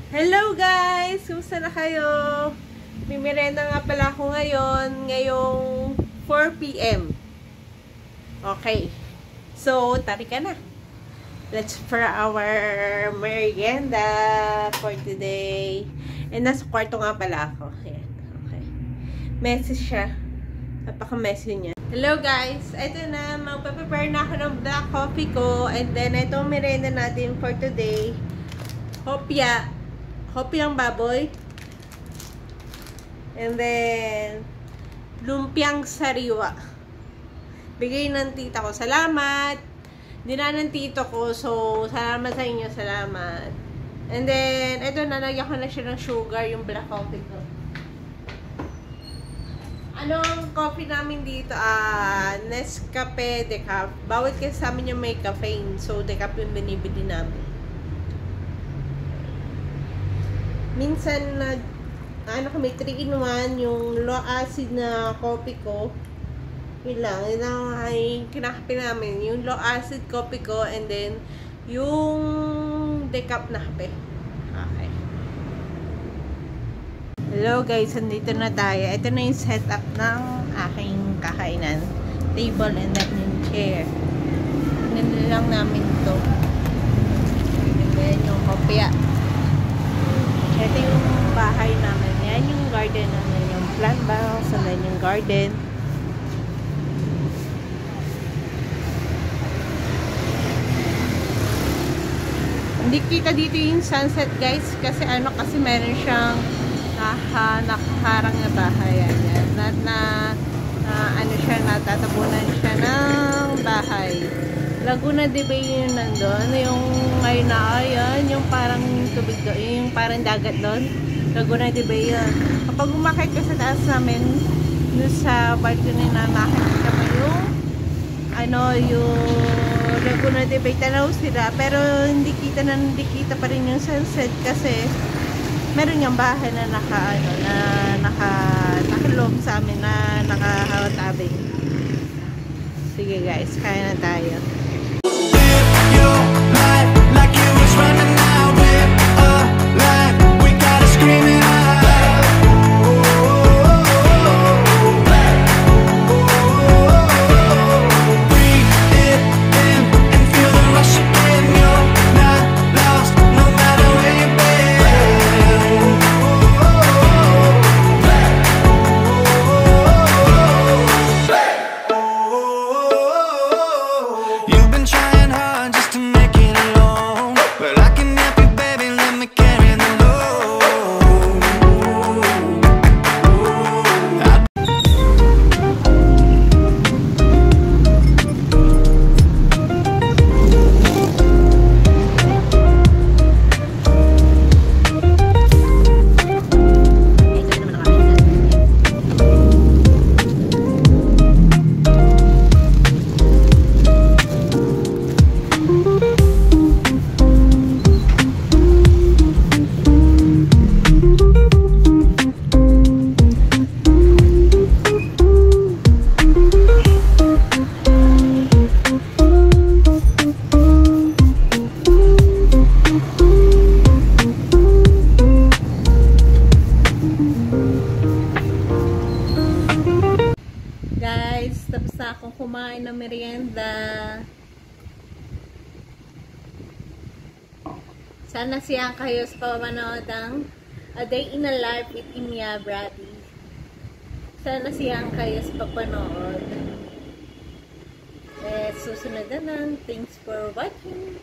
Hello guys! Kumusta na kayo? Mimirenda nga pala ako ngayong 4 PM. Okay. So, tari ka na. Let's for our merienda for today. And nasa kwarto nga pala ako. Ayan. Okay. Messy siya. Napaka-messy niya. Hello guys! Ito na. Magpa-prepare na ako ng black coffee ko. And then, ito ang merienda natin for today. Hopya. Hopyang baboy. And then, lumpiang sariwa. Bigay ng tita ko. Salamat! Dina ng tito ko. So, salamat sa inyo. Salamat. And then, ito, nalagyan ko na siya ng sugar, yung black coffee ko. Anong coffee namin dito? Nescafe Decaf. Bawat kasi sa amin yung may caffeine. So, Decaf yung binibili namin. Minsan, kami 3-in-1, yung low acid na coffee ko. Yun lang ay kinakape namin. Yung low acid coffee ko, and then, yung decaf na kape. Okay. Hello guys, andito na tayo. Ito na yung setup ng aking kakainan. Table and then yung chair. Nandun lang namin ito. And then yung kopya. Ito yung bahay namin. Yan yung garden namin. Yung plant box. And then yung garden. Hindi kita dito yung sunset guys. Kasi kasi meron siyang nakaharang na bahay. Yan. Natatabunan siya ng bahay. Laguna de Bay yung nandun. Yung ngayon na, ayan, yung parang tubig doon, yung parang dagat doon. Laguna de Bay yun. Kapag umakit ka sa taas namin, doon sa balcony na nakikita mo yung, yung Laguna de Bay, tanaw sila. Pero hindi kita pa rin yung sunset kasi meron yung bahay na nakaloob sa amin na nakahawatabing. Sige guys, kaya na tayo. Like it was running out with a light. We gotta scream it out. Breathe it in and feel the rush again. You're not lost, no matter where you've been. You've been trying hard just to make it alone, but I can help you, baby, let me carry the load. Guys, tapos na akong kumain ng merienda. Sana siya kayo sa pamanood ng A Day in a Life with Imia Brady. Sana siya kayo sa papanood. Susunod na lang. Thanks for watching.